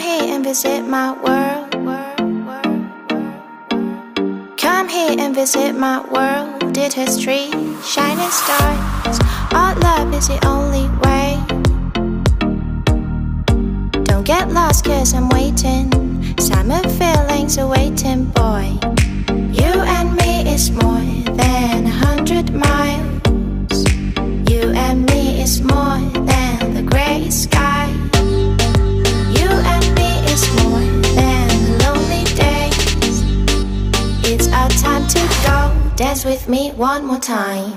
here and visit my world. Come here and visit my world. It has trees, shining stars. Our love is the only way. Don't get lost 'cause I'm waiting. Summer feelings are waiting, boy. You and me is more than 100 miles. You and me is more than the grey sky. You and me is more than lonely days. It's our time to go. Dance with me one more time.